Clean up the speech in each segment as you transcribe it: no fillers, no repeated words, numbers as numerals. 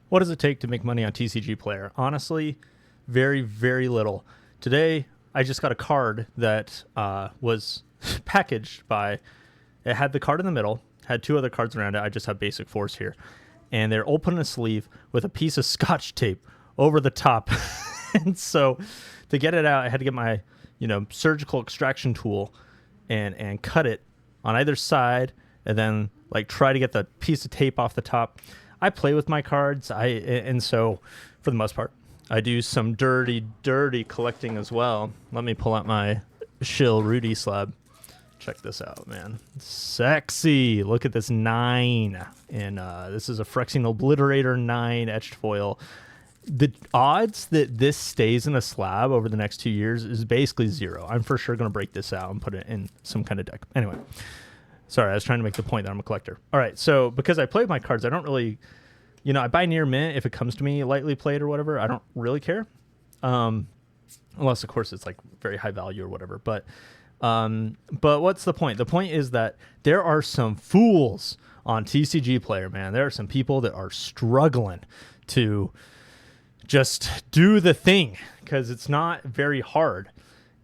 What does it take to make money on TCG Player? Honestly, very, very little. Today, I just got a card that was packaged by, it had the card in the middle, had two other cards around it. I just have basic force here. And they're open a sleeve with a piece of scotch tape over the top. And so to get it out, I had to get my, surgical extraction tool and cut it on either side and then like try to get the piece of tape off the top. I play with my cards. And so for the most part, I do some dirty collecting as well. Let me pull out my Shill Rudy slab. Check this out, man. Sexy. Look at this 9. And this is a Phyrexian Obliterator 9 etched foil. The odds that this stays in a slab over the next 2 years is basically 0. I'm for sure going to break this out and put it in some kind of deck. Anyway, sorry, I was trying to make the point that I'm a collector. All right, so because I play with my cards, I don't really, I buy near mint if it comes to me lightly played or whatever. I don't really care. Unless, of course, it's like very high value or whatever. But what's the point? The point is that there are some fools on TCG Player, man. There are some people that are struggling to just do the thing because it's not very hard.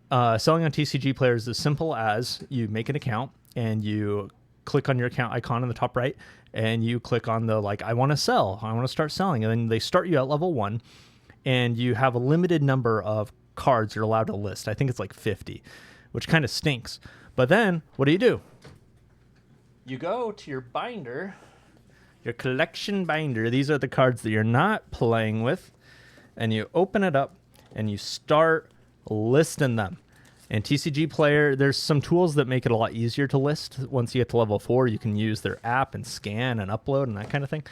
Selling on TCG Player is as simple as you make an account and you click on your account icon in the top right and you click on the I want to sell, I want to start selling. And then they start you at level 1 and you have a limited number of cards you're allowed to list. I think it's like 50, which kind of stinks. But then what do? You go to your binder, your collection binder. These are the cards that you're not playing with. And you open it up and you start listing them. And TCG Player, there's some tools that make it a lot easier to list. Once you get to level 4, you can use their app and scan and upload and that kind of thing.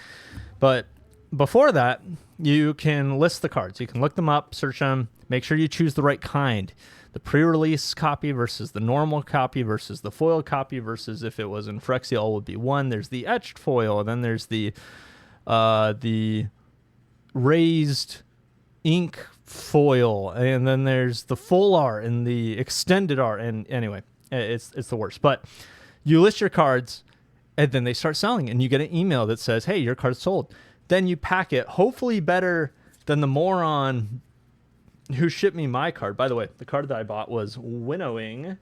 But before that, you can list the cards. You can look them up, search them, make sure you choose the right kind. The pre-release copy versus the normal copy versus the foil copy versus if it was in Phyrexian would be 1. There's the etched foil, and then there's the raised ink foil, and then there's the full art and the extended art. And anyway, it's the worst. But you list your cards, and then they start selling, and you get an email that says, "Hey, your card's sold." Then you pack it, hopefully better than the moron who shipped me my card. By the way, the card that I bought was Winnowing.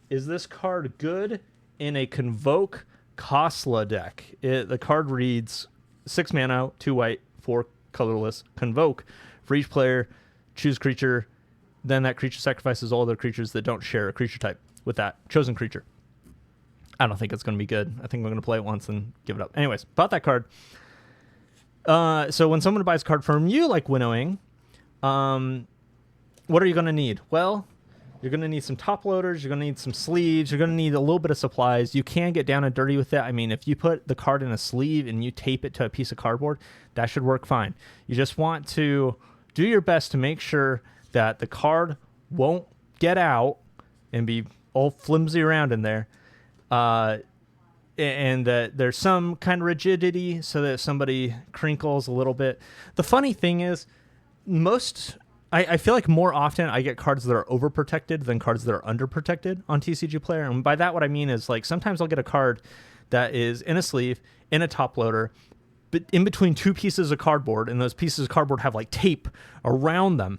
Is this card good in a Convoke Khosla deck? The card reads 6 mana, 2 white, 4 colorless, Convoke. For each player, choose creature, then that creature sacrifices all other creatures that don't share a creature type with that chosen creature. I don't think it's going to be good. I think I'm going to play it once and give it up. Anyways, bought that card. So when someone buys a card from you like Winnowing, what are you going to need? Well, you're going to need some top loaders. You're going to need some sleeves. You're going to need a little bit of supplies. You can get down and dirty with it. I mean, if you put the card in a sleeve and you tape it to a piece of cardboard, that should work fine. You just want to do your best to make sure that the card won't get out and be all flimsy around in there. And that there's some kind of rigidity so that somebody crinkles a little bit. The funny thing is, I feel like more often I get cards that are overprotected than cards that are underprotected on TCG Player. And by that, what I mean is sometimes I'll get a card that is in a sleeve, in a top loader, but in between 2 pieces of cardboard, and those pieces of cardboard have tape around them.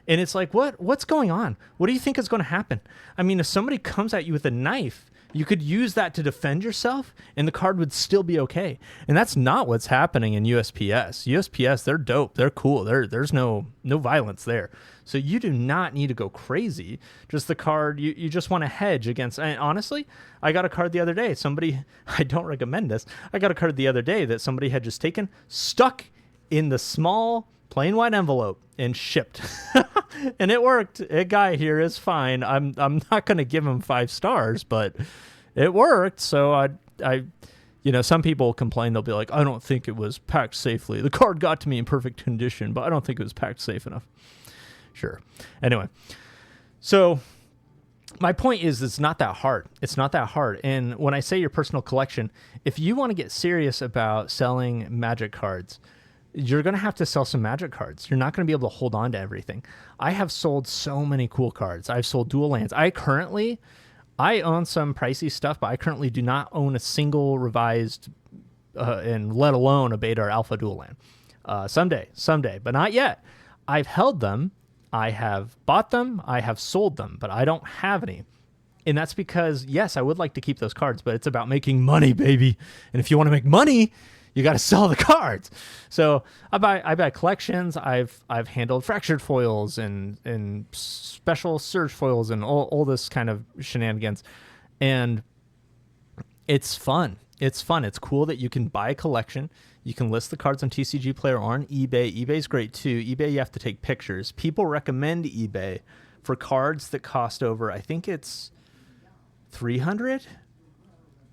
And it's what's going on? What do you think is going to happen? I mean, if somebody comes at you with a knife, you could use that to defend yourself, and the card would still be okay. And that's not what's happening in USPS. USPS, they're dope. They're cool. There's no violence there. So you do not need to go crazy. Just the card, you just want to hedge against. And honestly, I got a card the other day. I don't recommend this. I got a card the other day that somebody had just taken, stuck in the small plain white envelope, and shipped. And it worked. A guy here is fine. I'm not going to give him 5 stars, but it worked. So I some people complain. They'll be like, I don't think it was packed safely. The card got to me in perfect condition, but I don't think it was packed safe enough. Sure. Anyway, so my point is it's not that hard. It's not that hard. And when I say your personal collection, if you want to get serious about selling Magic cards, you're going to have to sell some Magic cards. You're not going to be able to hold on to everything. I have sold so many cool cards. I've sold dual lands. I own some pricey stuff, but I currently do not own a single revised and let alone a beta or alpha dual land. Someday, but not yet. I've held them. I have bought them. I have sold them, but I don't have any. And that's because, yes, I would like to keep those cards, but it's about making money, baby. And if you want to make money, you got to sell the cards. So I buy collections. I've handled fractured foils and special surge foils and all this kind of shenanigans. And it's fun. It's fun. It's cool that you can buy a collection. You can list the cards on TCG Player or on eBay. eBay's great too. eBay, you have to take pictures. People recommend eBay for cards that cost over, I think it's $300.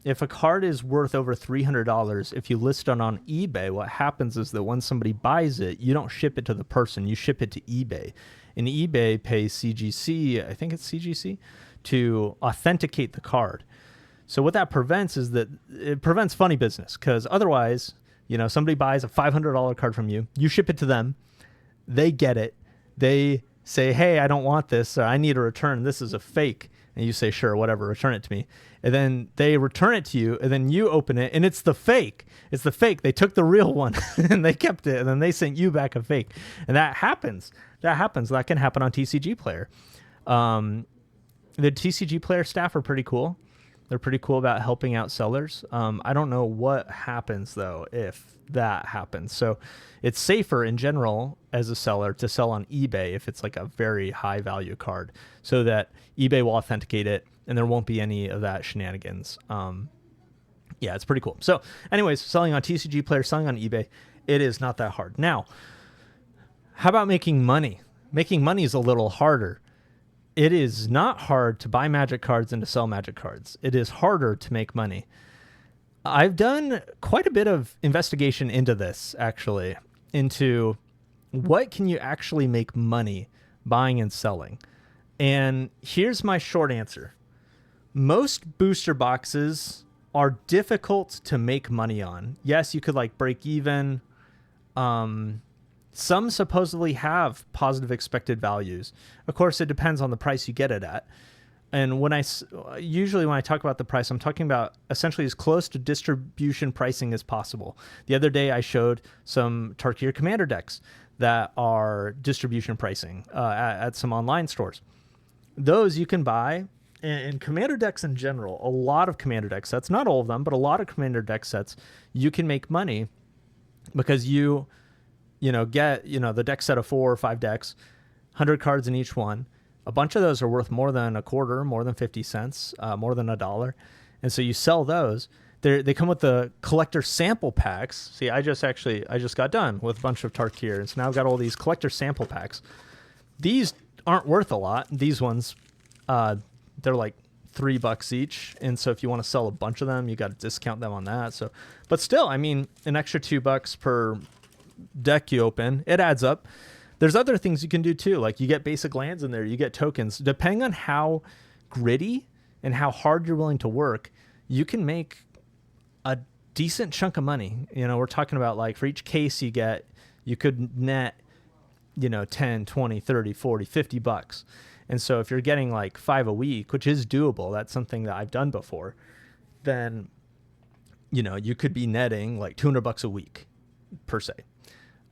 If a card is worth over $300, if you list it on eBay, what happens is that when somebody buys it, you don't ship it to the person, you ship it to eBay. And eBay pays CGC, I think it's CGC, to authenticate the card. So what that prevents is that it prevents funny business, because otherwise, somebody buys a $500 card from you, you ship it to them, they get it, they say, hey, I don't want this, or I need a return, this is a fake. And you say, sure, whatever, return it to me. And then they return it to you, and then you open it, and it's the fake. It's the fake. They took the real one, and they kept it, and then they sent you back a fake. And that happens. That can happen on TCG Player. The TCG Player staff are pretty cool. They're pretty cool about helping out sellers. I don't know what happens, though, if that happens. So it's safer in general as a seller to sell on eBay if it's like a very high value card, so that eBay will authenticate it and there won't be any of that shenanigans. Yeah, it's pretty cool. So anyways, selling on TCG Player, selling on eBay, it is not that hard. Now, how about making money? Making money is a little harder. It is not hard to buy Magic cards and to sell Magic cards. It is harder to make money. I've done quite a bit of investigation into this, actually, into what can you actually make money buying and selling. And here's my short answer. Most booster boxes are difficult to make money on. Yes, you could break even. Some supposedly have positive expected values. Of course, it depends on the price you get it at. And usually when I talk about the price, I'm talking about essentially as close to distribution pricing as possible. The other day, I showed some Tarkir Commander decks that are distribution pricing at some online stores. Those you can buy. And Commander decks in general, a lot of Commander deck sets, not all of them, but a lot of Commander deck sets, you can make money because you get, the deck set of 4 or 5 decks, 100 cards in each one. A bunch of those are worth more than a quarter, more than 50 cents, more than $1. And so you sell those. They come with the collector sample packs. See, I just got done with a bunch of Tarkir. And so now I've got all these collector sample packs. These aren't worth a lot. These ones, they're like $3 each. And so if you want to sell a bunch of them, you got to discount them on that. So, but still, I mean, an extra $2 per deck you open, it adds up. There's other things you can do too. Like you get basic lands in there, you get tokens. Depending on how gritty and how hard you're willing to work, you can make a decent chunk of money. We're talking about for each case you get, you could net, 10, 20, 30, 40, $50. And so if you're getting 5 a week, which is doable, that's something that I've done before, then, you could be netting $200 a week per se.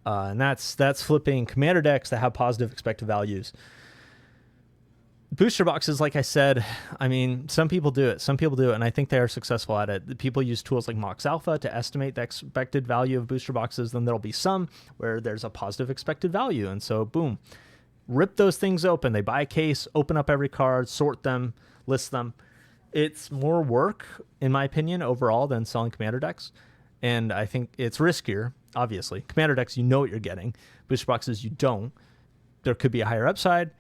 And that's flipping Commander decks that have positive expected values. Booster boxes, like I said, I mean, some people do it, and I think they are successful at it. People use tools like Mox Alpha to estimate the expected value of booster boxes. Then there'll be some where there's a positive expected value. And so, boom, rip those things open. They buy a case, open up every card, sort them, list them. It's more work, in my opinion, overall than selling Commander decks. And I think it's riskier, obviously. Commander decks, you know what you're getting. Booster boxes, you don't. There could be a higher upside.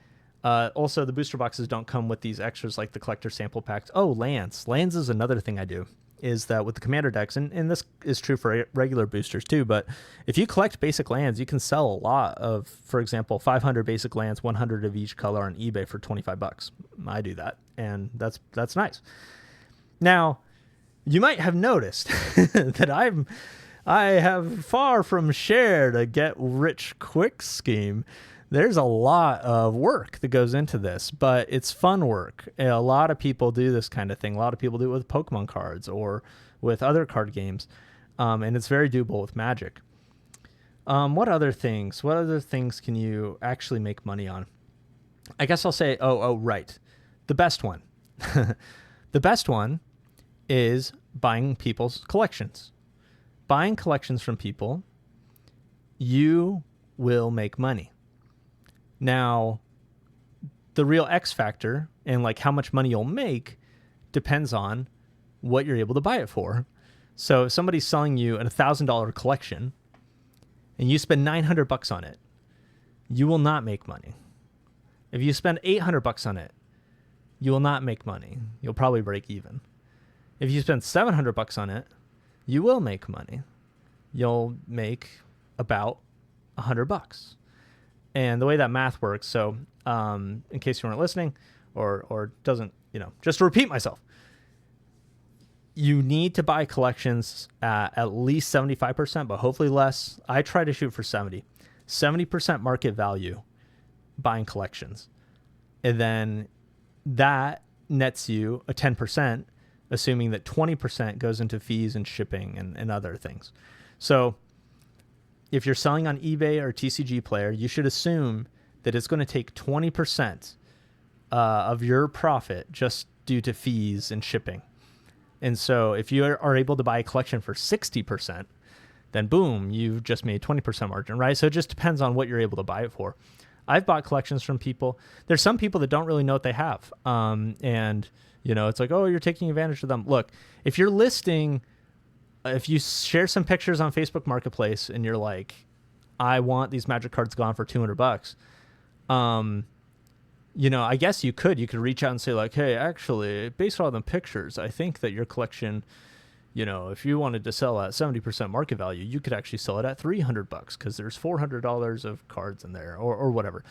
Also, the booster boxes don't come with these extras like the collector sample packs. Oh, lands. Lands is another thing I do, is that with the Commander decks, and this is true for regular boosters too, but if you collect basic lands, you can sell a lot of, for example, 500 basic lands, 100 of each color on eBay for $25. I do that, and that's nice. Now, you might have noticed that I have far from shared a get rich quick scheme. There's a lot of work that goes into this, but it's fun work. A lot of people do this kind of thing. A lot of people do it with Pokemon cards or with other card games, and it's very doable with Magic. What other things? What other things can you actually make money on? I guess I'll say, right. The best one. The best one is buying people's collections. Buying collections from people, you will make money. Now, the real X factor and like how much money you'll make depends on what you're able to buy it for. So if somebody's selling you a $1,000 collection and you spend $900 on it, you will not make money. If you spend $800 on it, you will not make money. You'll probably break even. If you spend $700 on it, you will make money. You'll make about $100. And the way that math works, so in case you weren't listening or doesn't, just to repeat myself, you need to buy collections at least 75%, but hopefully less. I try to shoot for 70% market value buying collections. And then that nets you a 10%, assuming that 20% goes into fees and shipping and other things. So if you're selling on eBay or tcgplayer, you should assume that it's going to take 20% of your profit just due to fees and shipping. And so if you are able to buy a collection for 60%, then boom, you've just made 20% margin, right? So it just depends on what you're able to buy it for. I've bought collections from people. There's some people that don't really know what they have. And, it's like, oh, you're taking advantage of them. Look, if you're listing, if you share some pictures on Facebook Marketplace and you're like, I want these Magic cards gone for $200, I guess you could reach out and say like, hey, actually, based on the pictures, I think that your collection, if you wanted to sell at 70% market value, you could actually sell it at $300 because there's $400 of cards in there or whatever.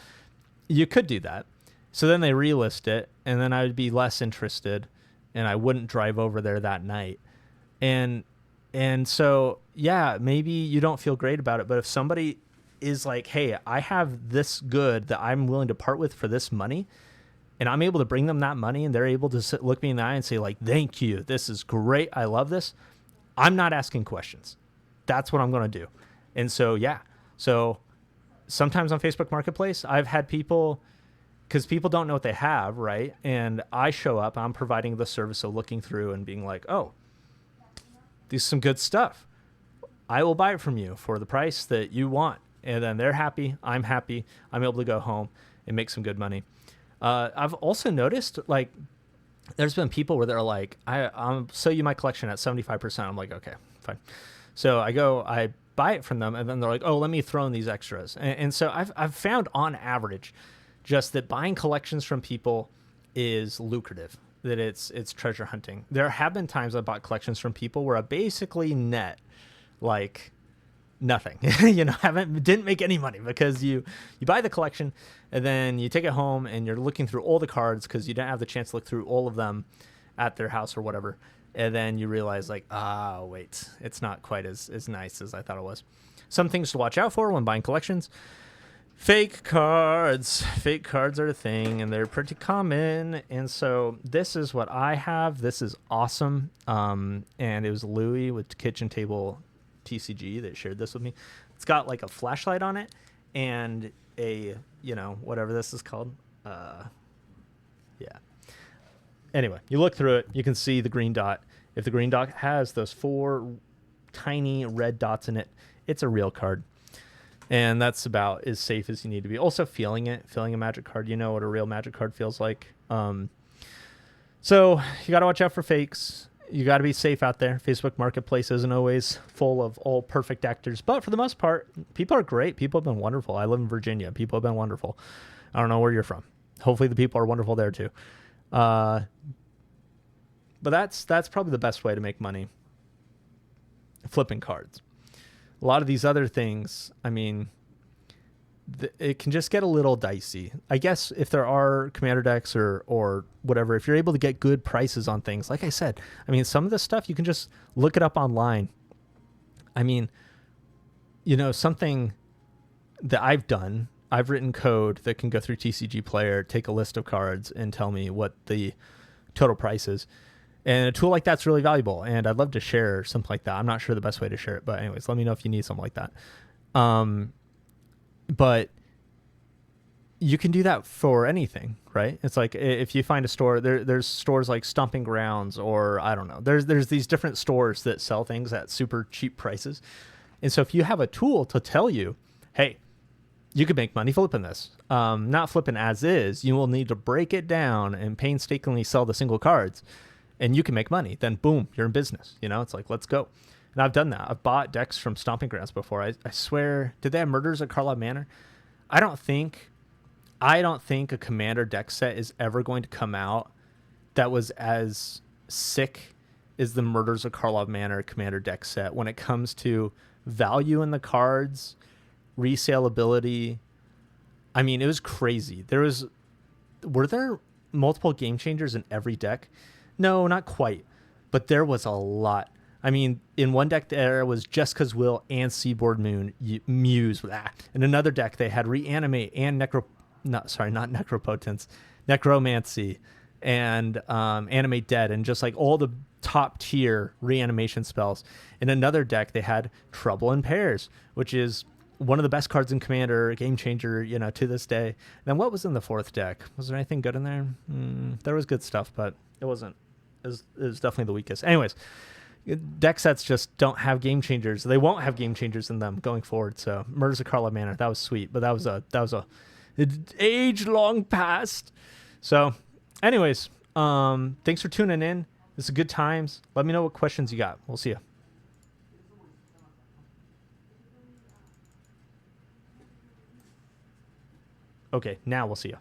You could do that. So then they relist it, and then I would be less interested, and I wouldn't drive over there that night. And so, yeah, maybe you don't feel great about it, but if somebody is like, hey, I have this good that I'm willing to part with for this money, and I'm able to bring them that money, and they're able to look me in the eye and say like, thank you, this is great, I love this, I'm not asking questions. That's what I'm going to do. And so, yeah. So sometimes on Facebook Marketplace, I've had people, because people don't know what they have, right? And I show up, I'm providing the service of looking through and being like, oh, this is some good stuff. I will buy it from you for the price that you want. And then they're happy. I'm happy. I'm able to go home and make some good money. I've also noticed, like, there's been people where they're like, I'll sell you my collection at 75%. I'm like, okay, fine. So I buy it from them, and then they're like, oh, let me throw in these extras. And so I've found on average just that buying collections from people is lucrative, that it's treasure hunting. There have been times I bought collections from people where I basically net like nothing, didn't make any money, because you buy the collection and then you take it home and you're looking through all the cards because you didn't have the chance to look through all of them at their house or whatever. And then you realize like, wait, it's not quite as nice as I thought it was. Some things to watch out for when buying collections. Fake cards are a thing, and they're pretty common. And so this is what I have. This is awesome. And it was Louie with Kitchen Table TCG that shared this with me. It's got like a flashlight on it and a, whatever this is called. Yeah. Anyway, you look through it, you can see the green dot. If the green dot has those 4 tiny red dots in it, it's a real card. And that's about as safe as you need to be. Also feeling a Magic card, you know what a real Magic card feels like. So you got to watch out for fakes. You got to be safe out there. Facebook Marketplace isn't always full of all perfect actors, but for the most part, people are great. People have been wonderful. I live in Virginia. People have been wonderful. I don't know where you're from. Hopefully the people are wonderful there too. But that's probably the best way to make money. Flipping cards. A lot of these other things, I mean, it can just get a little dicey. I guess if there are commander decks or whatever, if you're able to get good prices on things, like I said, I mean, some of this stuff you can just look it up online. I mean, something that I've done, I've written code that can go through tcgplayer, take a list of cards, and tell me what the total price is. And a tool like that's really valuable, and I'd love to share something like that. I'm not sure the best way to share it, but anyways, let me know if you need something like that. But you can do that for anything, right? It's like if you find a store, there's stores like Stomping Grounds, or I don't know. There's these different stores that sell things at super cheap prices. And so if you have a tool to tell you, hey, you could make money flipping this, not flipping as is, you will need to break it down and painstakingly sell the single cards, and you can make money. Then boom, you're in business. You know, it's like, let's go. And I've done that. I've bought decks from Stomping Grounds before. I swear, did they have Murders at Karlov Manor? I don't think a Commander deck set is ever going to come out that was as sick as the Murders of Karlov Manor Commander deck set when it comes to value in the cards, resaleability. I mean, it was crazy. Were there multiple game changers in every deck? No, not quite, but there was a lot. I mean, in one deck there was Just 'Cause Will and Seaboard Moon Muse. In another deck they had Reanimate and not Necropotence, Necromancy, and Animate Dead, and just like all the top tier reanimation spells. In another deck they had Trouble in Pairs, which is one of the best cards in Commander, game changer, you know, to this day. Then what was in the fourth deck? Was there anything good in there? There was good stuff, but it wasn't. It was definitely the weakest. Anyways, deck sets just don't have game changers. They won't have game changers in them going forward. So Murders of Karlov Manor, that was sweet, but that was a age long past. So, anyways, thanks for tuning in. This is good times. Let me know what questions you got. We'll see you. Okay, now we'll see you.